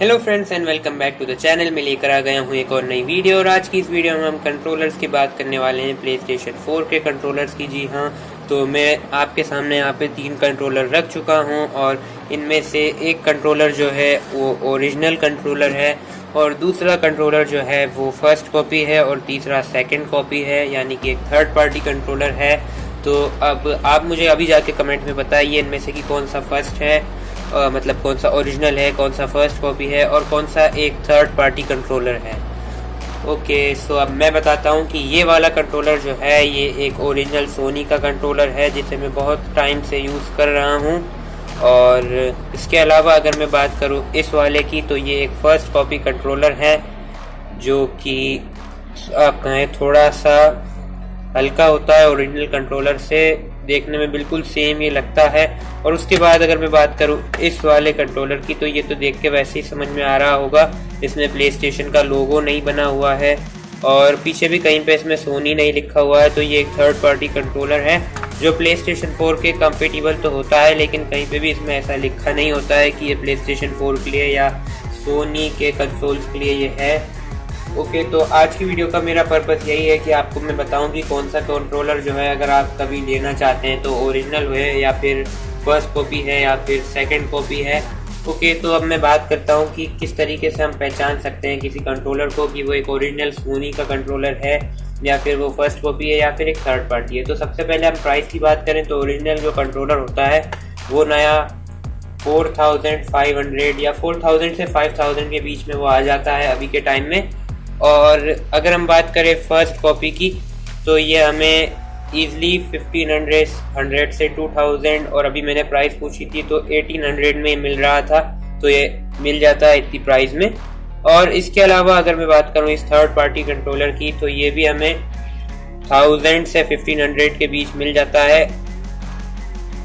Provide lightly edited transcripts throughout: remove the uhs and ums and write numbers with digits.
Hello friends and welcome back to the channel. मैं लेकर आ गया हूँ एक और नई वीडियो और आज की इस वीडियो में हम कंट्रोलर्स की बात करने वाले हैं, प्ले स्टेशन 4 के कंट्रोलर्स की। जी हाँ, तो मैं आपके सामने यहाँ पे 3 कंट्रोलर रख चुका हूँ और इनमें से एक कंट्रोलर जो है वो ओरिजिनल कंट्रोलर है और दूसरा कंट्रोलर जो है वो फर्स्ट कॉपी है और तीसरा सेकेंड कॉपी है, यानी कि एक थर्ड पार्टी कंट्रोलर है। तो अब आप मुझे अभी जाके कमेंट में बताइए इनमें से कि कौन सा फर्स्ट है, मतलब कौन सा ओरिजिनल है, कौन सा फर्स्ट कॉपी है और कौन सा एक थर्ड पार्टी कंट्रोलर है। ओके, सो अब मैं बताता हूँ कि ये वाला कंट्रोलर जो है ये एक ओरिजिनल सोनी का कंट्रोलर है जिसे मैं बहुत टाइम से यूज़ कर रहा हूँ। और इसके अलावा अगर मैं बात करूँ इस वाले की तो ये एक फर्स्ट कॉपी कंट्रोलर है जो कि आप कहें थोड़ा सा हल्का होता है ओरिजिनल कंट्रोलर से, देखने में बिल्कुल सेम ये लगता है। और उसके बाद अगर मैं बात करूं इस वाले कंट्रोलर की तो ये तो देख के वैसे ही समझ में आ रहा होगा, इसमें प्ले स्टेशन का लोगो नहीं बना हुआ है और पीछे भी कहीं पे इसमें सोनी नहीं लिखा हुआ है। तो ये एक थर्ड पार्टी कंट्रोलर है जो प्ले स्टेशन 4 के कंपेटिबल तो होता है, लेकिन कहीं पे भी इसमें ऐसा लिखा नहीं होता है कि ये प्ले स्टेशन 4 के लिए या सोनी के कंसोल्स के लिए ये है। ओके, तो आज की वीडियो का मेरा पर्पस यही है कि आपको मैं बताऊं कि कौन सा कंट्रोलर जो है अगर आप कभी लेना चाहते हैं तो ओरिजिनल है या फिर फर्स्ट कॉपी है या फिर सेकंड कॉपी है। ओके, तो अब मैं बात करता हूं कि किस तरीके से हम पहचान सकते हैं किसी कंट्रोलर को कि वो एक ओरिजिनल सोनी का कंट्रोलर है या फिर वो फर्स्ट कॉपी है या फिर एक थर्ड पार्टी है। तो सबसे पहले हम प्राइस की बात करें तो ओरिजिनल जो कंट्रोलर होता है वो नया 4500 या 4000 से 5000 के बीच में वो आ जाता है अभी के टाइम में। और अगर हम बात करें फर्स्ट कॉपी की तो ये हमें ईज़िली 1500 से 2000 और अभी मैंने प्राइस पूछी थी तो 1800 में मिल रहा था, तो ये मिल जाता है इतनी प्राइस में। और इसके अलावा अगर मैं बात करूँ इस थर्ड पार्टी कंट्रोलर की तो ये भी हमें 1000 से 1500 के बीच मिल जाता है।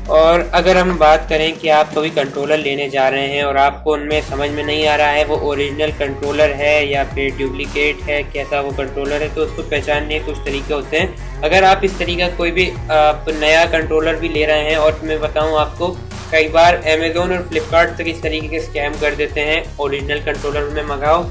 और अगर हम बात करें कि आप कभी कंट्रोलर लेने जा रहे हैं और आपको उनमें समझ में नहीं आ रहा है वो ओरिजिनल कंट्रोलर है या फिर डुप्लीकेट है, कैसा वो कंट्रोलर है, तो उसको पहचानने के कुछ तरीके होते हैं। अगर आप इस तरीका कोई भी आप नया कंट्रोलर भी ले रहे हैं और मैं बताऊं आपको कई बार अमेजोन और फ्लिपकार्ट तक इस तरीके के स्कैम कर देते हैं। ओरिजिनल कंट्रोलर में मंगाओ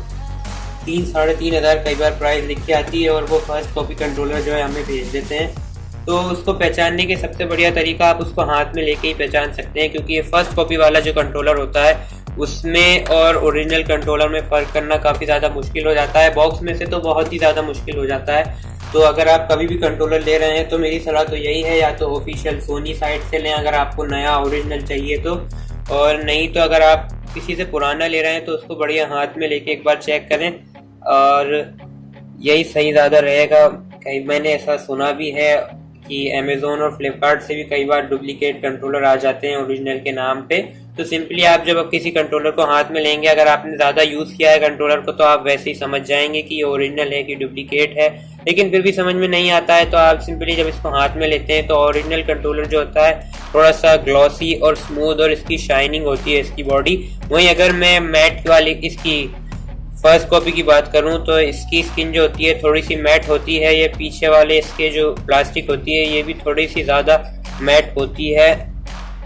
3-3.5 हज़ार कई बार प्राइस लिख के आती है और वो फर्स्ट कॉपी कंट्रोलर जो है हमें भेज देते हैं। तो उसको पहचानने के सबसे बढ़िया तरीका आप उसको हाथ में लेके ही पहचान सकते हैं, क्योंकि ये फर्स्ट कॉपी वाला जो कंट्रोलर होता है उसमें और ओरिजिनल कंट्रोलर में फ़र्क करना काफ़ी ज़्यादा मुश्किल हो जाता है। बॉक्स में से तो बहुत ही ज़्यादा मुश्किल हो जाता है। तो अगर आप कभी भी कंट्रोलर ले रहे हैं तो मेरी सलाह तो यही है, या तो ऑफिशियल सोनी साइट से लें अगर आपको नया ओरिजिनल चाहिए तो, और नहीं तो अगर आप किसी से पुराना ले रहे हैं तो उसको बढ़िया हाथ में लेके एक बार चेक करें और यही सही ज़्यादा रहेगा। कहीं मैंने ऐसा सुना भी है कि अमेजोन और फ्लिपकार्ट से भी कई बार डुप्लीकेट कंट्रोलर आ जाते हैं ओरिजिनल के नाम पे। तो सिंपली आप जब किसी कंट्रोलर को हाथ में लेंगे, अगर आपने ज़्यादा यूज़ किया है कंट्रोलर को तो आप वैसे ही समझ जाएंगे कि ये ओरिजिनल है कि डुप्लीकेट है। लेकिन फिर भी समझ में नहीं आता है तो आप सिंपली जब इसको हाथ में लेते हैं तो ओरिजिनल कंट्रोलर जो होता है थोड़ा सा ग्लॉसी और स्मूथ और इसकी शाइनिंग होती है इसकी बॉडी। वहीं अगर मैं मैट वाली इसकी फर्स्ट कॉपी की बात करूं तो इसकी स्किन जो होती है थोड़ी सी मैट होती है, ये पीछे वाले इसके जो प्लास्टिक होती है ये भी थोड़ी सी ज़्यादा मैट होती है।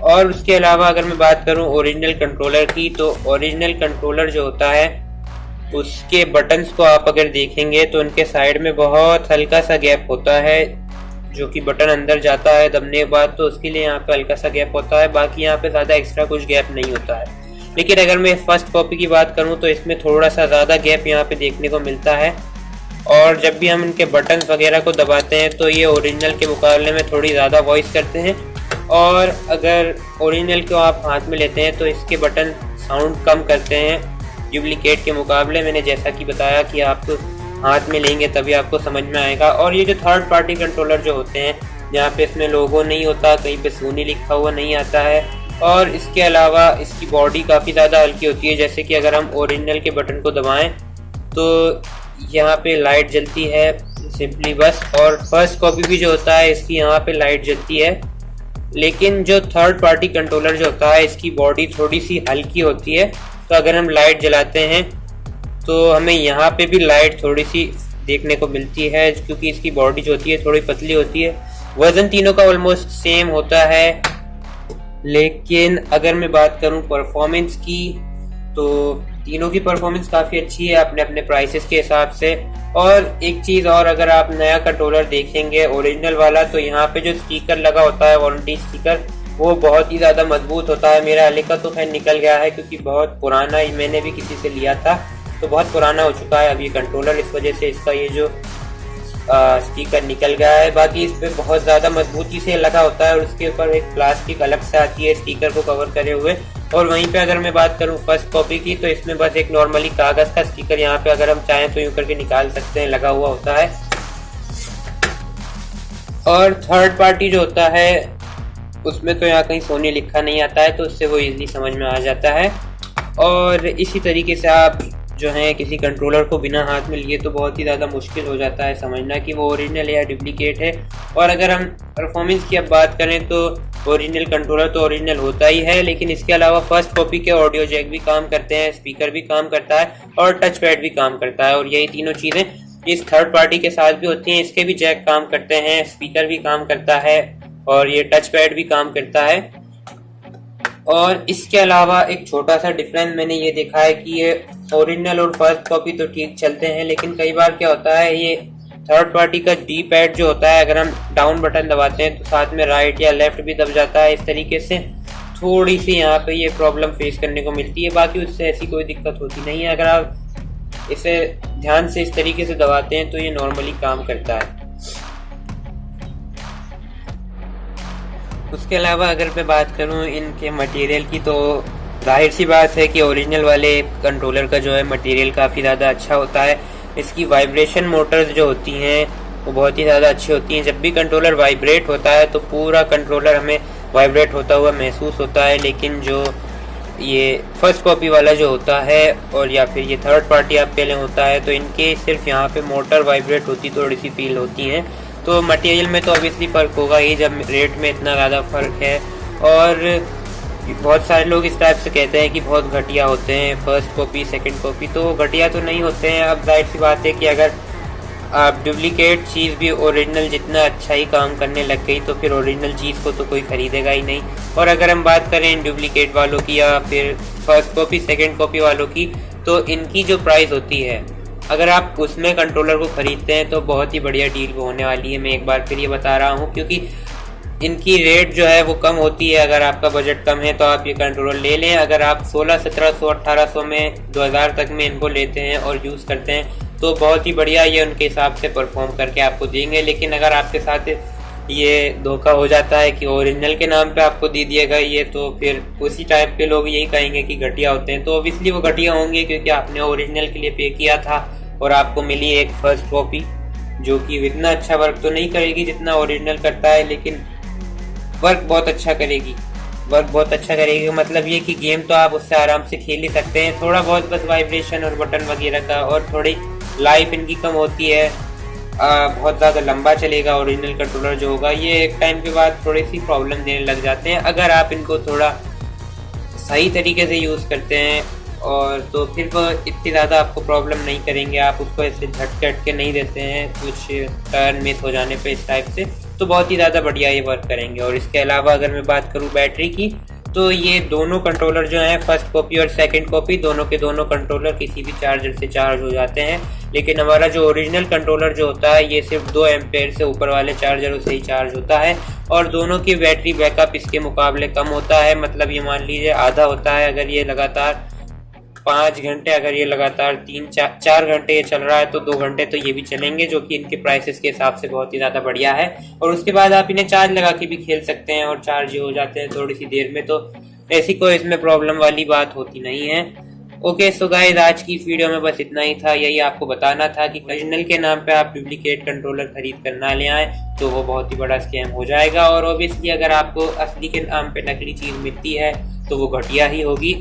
और उसके अलावा अगर मैं बात करूं ओरिजिनल कंट्रोलर की तो ओरिजिनल कंट्रोलर जो होता है उसके बटन्स को आप अगर देखेंगे तो उनके साइड में बहुत हल्का सा गैप होता है, जो कि बटन अंदर जाता है दबने के बाद, तो उसके लिए यहाँ पे हल्का सा गैप होता है, बाकी यहाँ पे ज़्यादा एक्स्ट्रा कुछ गैप नहीं होता है। लेकिन अगर मैं फर्स्ट कॉपी की बात करूं तो इसमें थोड़ा सा ज़्यादा गैप यहाँ पे देखने को मिलता है। और जब भी हम इनके बटन्स वगैरह को दबाते हैं तो ये ओरिजिनल के मुकाबले में थोड़ी ज़्यादा वॉइस करते हैं। और अगर ओरिजिनल को आप हाथ में लेते हैं तो इसके बटन साउंड कम करते हैं डुप्लीकेट के मुकाबले। मैंने जैसा कि बताया कि आप हाथ में लेंगे तभी आपको समझ में आएगा। और ये जो थर्ड पार्टी कंट्रोलर जो होते हैं जहाँ पे इसमें लोगो नहीं होता, कहीं पे सोनी लिखा हुआ नहीं आता है, और इसके अलावा इसकी बॉडी काफ़ी ज़्यादा हल्की होती है। जैसे कि अगर हम ओरिजिनल के बटन को दबाएं तो यहाँ पे लाइट जलती है सिंपली बस, और फर्स्ट कॉपी भी जो होता है इसकी यहाँ पे लाइट जलती है। लेकिन जो थर्ड पार्टी कंट्रोलर जो होता है इसकी बॉडी थोड़ी सी हल्की होती है, तो अगर हम लाइट जलाते हैं तो हमें यहाँ पे भी लाइट थोड़ी सी देखने को मिलती है, क्योंकि इसकी बॉडी जो होती है थोड़ी पतली होती है। वज़न तीनों का ऑलमोस्ट सेम होता है। लेकिन अगर मैं बात करूं परफॉर्मेंस की तो तीनों की परफॉर्मेंस काफ़ी अच्छी है अपने अपने प्राइसेस के हिसाब से। और एक चीज़ और, अगर आप नया कंट्रोलर देखेंगे ओरिजिनल वाला, तो यहाँ पे जो स्टिकर लगा होता है वारंटी स्टिकर, वो बहुत ही ज़्यादा मजबूत होता है। मेरा हाले का तो खैर निकल गया है क्योंकि बहुत पुराना ही मैंने भी किसी से लिया था, तो बहुत पुराना हो चुका है अब ये कंट्रोलर, इस वजह से इसका ये जो स्टिकर निकल गया है। बाकी इस पे बहुत ज़्यादा मजबूती से लगा होता है और उसके ऊपर एक प्लास्टिक अलग से आती है स्टिकर को कवर करे हुए। और वहीं पे अगर मैं बात करूं फर्स्ट कॉपी की, तो इसमें बस एक नॉर्मली कागज़ का स्टिकर यहाँ पे अगर हम चाहें तो यूँ करके निकाल सकते हैं, लगा हुआ होता है। और थर्ड पार्टी जो होता है उसमें तो यहाँ कहीं सोनी लिखा नहीं आता है, तो उससे वो इजीली समझ में आ जाता है। और इसी तरीके से आप जो है किसी कंट्रोलर को बिना हाथ में लिए तो बहुत ही ज़्यादा मुश्किल हो जाता है समझना कि वो ओरिजिनल या डुप्लीकेट है। और अगर हम परफॉर्मेंस की अब बात करें तो ओरिजिनल कंट्रोलर तो ओरिजिनल होता ही है, लेकिन इसके अलावा फर्स्ट कॉपी के ऑडियो जैक भी काम करते हैं, स्पीकर भी काम करता है और टच पैड भी काम करता है। और यही तीनों चीज़ें इस थर्ड पार्टी के साथ भी होती हैं। इसके भी जैक काम करते हैं, स्पीकर भी काम करता है और ये टच पैड भी काम करता है। और इसके अलावा एक छोटा सा डिफरेंस मैंने ये देखा है कि ये ओरिजिनल और फर्स्ट कॉपी तो ठीक चलते हैं, लेकिन कई बार क्या होता है ये थर्ड पार्टी का डी पैड जो होता है, अगर हम डाउन बटन दबाते हैं तो साथ में राइट या लेफ्ट भी दब जाता है। इस तरीके से थोड़ी सी यहाँ पे ये प्रॉब्लम फेस करने को मिलती है, बाकी उससे ऐसी कोई दिक्कत होती नहीं है। अगर आप इसे ध्यान से इस तरीके से दबाते हैं तो ये नॉर्मली काम करता है। उसके अलावा अगर मैं बात करूं इनके मटेरियल की, तो जाहिर सी बात है कि ओरिजिनल वाले कंट्रोलर का जो है मटेरियल काफ़ी ज़्यादा अच्छा होता है। इसकी वाइब्रेशन मोटर्स जो होती हैं वो बहुत ही ज़्यादा अच्छी होती हैं। जब भी कंट्रोलर वाइब्रेट होता है तो पूरा कंट्रोलर हमें वाइब्रेट होता हुआ महसूस होता है, लेकिन जो ये फर्स्ट कॉपी वाला जो होता है और या फिर ये थर्ड पार्टी आप पहले होता है, तो इनके सिर्फ यहाँ पे मोटर वाइब्रेट होती थोड़ी सी फील होती हैं। तो मटेरियल में तो ऑब्वियसली फ़र्क होगा ही जब रेट में इतना ज़्यादा फ़र्क है। और बहुत सारे लोग इस टाइप से कहते हैं कि बहुत घटिया होते हैं फर्स्ट कॉपी सेकंड कॉपी, तो घटिया तो नहीं होते हैं। अब जाहिर सी बात है कि अगर आप डुप्लीकेट चीज़ भी ओरिजिनल जितना अच्छा ही काम करने लग गई तो फिर ओरिजिनल चीज़ को तो कोई ख़रीदेगा ही नहीं। और अगर हम बात करें डुप्लीकेट वालों की या फिर फर्स्ट कॉपी सेकंड कॉपी वालों की, तो इनकी जो प्राइस होती है अगर आप उसमें कंट्रोलर को ख़रीदते हैं तो बहुत ही बढ़िया डील होने वाली है। मैं एक बार फिर ये बता रहा हूँ, क्योंकि इनकी रेट जो है वो कम होती है। अगर आपका बजट कम है तो आप ये कंट्रोलर ले लें। अगर आप 1600, 1700, 1800 में 2000 तक में इनको लेते हैं और यूज़ करते हैं तो बहुत ही बढ़िया ये उनके हिसाब से परफॉर्म करके आपको देंगे। लेकिन अगर आपके साथ ये धोखा हो जाता है कि ओरिजिनल के नाम पे आपको दे दिया गया ये, तो फिर उसी टाइप के लोग यही कहेंगे कि घटिया होते हैं। तो ऑब्वियसली वो घटिया होंगे क्योंकि आपने ओरिजिनल के लिए पे किया था और आपको मिली एक फर्स्ट कॉपी जो कि इतना अच्छा वर्क तो नहीं करेगी जितना ओरिजिनल करता है, लेकिन वर्क बहुत अच्छा करेगी। मतलब ये कि गेम तो आप उससे आराम से खेल ही सकते हैं। थोड़ा बहुत बस वाइब्रेशन और बटन वगैरह का, और थोड़ी लाइफ इनकी कम होती है। बहुत ज़्यादा लंबा चलेगा ओरिजिनल कंट्रोलर जो होगा, ये एक टाइम के बाद थोड़ी सी प्रॉब्लम देने लग जाते हैं। अगर आप इनको थोड़ा सही तरीके से यूज़ करते हैं और तो फिर वो इतनी ज़्यादा आपको प्रॉब्लम नहीं करेंगे। आप उसको ऐसे झटके नहीं देते हैं कुछ टर्न मिस हो जाने पे इस टाइप से, तो बहुत ही ज़्यादा बढ़िया ये वर्क करेंगे। और इसके अलावा अगर मैं बात करूँ बैटरी की, तो ये दोनों कंट्रोलर जो हैं फर्स्ट कॉपी और सेकंड कॉपी, दोनों के दोनों कंट्रोलर किसी भी चार्जर से चार्ज हो जाते हैं। लेकिन हमारा जो ओरिजिनल कंट्रोलर जो होता है ये सिर्फ 2 एम्पेयर से ऊपर वाले चार्जरों से ही चार्ज होता है और दोनों की बैटरी बैकअप इसके मुकाबले कम होता है। मतलब ये मान लीजिए आधा होता है। अगर ये लगातार 5 घंटे, अगर ये लगातार 3-4 घंटे ये चल रहा है तो 2 घंटे तो ये भी चलेंगे, जो कि इनके प्राइसेस के हिसाब से बहुत ही ज़्यादा बढ़िया है। और उसके बाद आप इन्हें चार्ज लगा के भी खेल सकते हैं और चार्ज हो जाते हैं थोड़ी सी देर में, तो ऐसी कोई इसमें प्रॉब्लम वाली बात होती नहीं है। ओके, सो गाइस आज की इस वीडियो में बस इतना ही था। यही आपको बताना था कि ओरिजिनल के नाम पे आप डुप्लीकेट कंट्रोलर खरीद कर ना ले आए तो वो बहुत ही बड़ा स्कैम हो जाएगा। और ऑब्वियसली अगर आपको असली के नाम पे नकली चीज़ मिलती है तो वो घटिया ही होगी,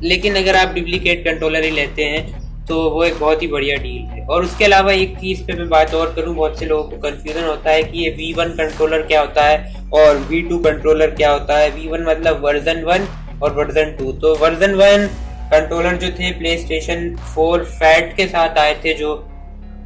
लेकिन अगर आप डुप्लीकेट कंट्रोलर ही लेते हैं तो वो एक बहुत ही बढ़िया डील है। और उसके अलावा एक चीज़ पे मैं बात और करूं, बहुत से लोगों को कंफ्यूजन होता है कि ये V1 कंट्रोलर क्या होता है और V2 कंट्रोलर क्या होता है। V1 मतलब वर्जन 1 और वर्जन 2। तो वर्जन 1 कंट्रोलर जो थे PlayStation 4 फैट के साथ आए थे, जो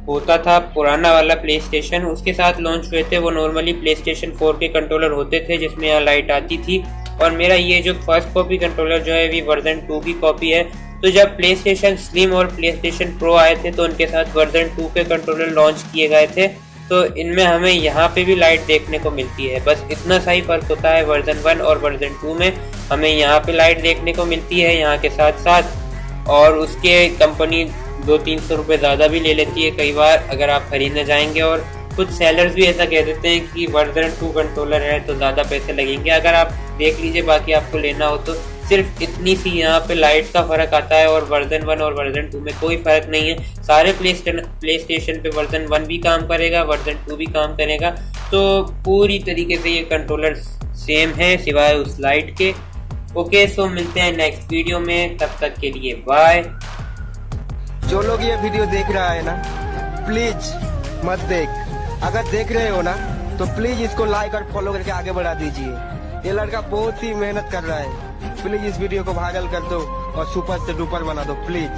होता था पुराना वाला PlayStation, उसके साथ लॉन्च हुए थे। वो नॉर्मली PlayStation 4 के कंट्रोलर होते थे जिसमें यहाँ लाइट आती थी। और मेरा ये जो फर्स्ट कॉपी कंट्रोलर जो है वो वर्जन 2 की कॉपी है। तो जब प्ले स्टेशन स्लिम और प्ले स्टेशन प्रो आए थे तो उनके साथ वर्जन 2 के कंट्रोलर लॉन्च किए गए थे, तो इनमें हमें यहाँ पे भी लाइट देखने को मिलती है। बस इतना सा ही फर्क होता है वर्जन 1 और वर्जन 2 में, हमें यहाँ पे लाइट देखने को मिलती है यहाँ के साथ साथ, और उसके कंपनी 200-300 रुपये ज़्यादा भी ले लेती है कई बार अगर आप खरीदने जाएंगे। और कुछ सेलर्स भी ऐसा कह देते हैं कि वर्जन 2 कंट्रोलर है तो ज़्यादा पैसे लगेंगे। अगर आप देख लीजिए, बाकी आपको लेना हो तो सिर्फ इतनी सी यहाँ पे लाइट का फ़र्क आता है, और वर्जन 1 और वर्जन 2 में कोई फ़र्क नहीं है। सारे प्ले स्टेशन पे वर्जन 1 भी काम करेगा, वर्जन 2 भी काम करेगा, तो पूरी तरीके से ये कंट्रोलर सेम है सिवाय उस लाइट के। ओके, सो मिलते हैं नेक्स्ट वीडियो में, तब तक के लिए बाय। जो लोग ये वीडियो देख रहा है ना, प्लीज मत देख। अगर देख रहे हो ना तो प्लीज इसको लाइक और फॉलो करके आगे बढ़ा दीजिए। ये लड़का बहुत ही मेहनत कर रहा है। प्लीज इस वीडियो को वायरल कर दो और सुपर से डुपर बना दो प्लीज।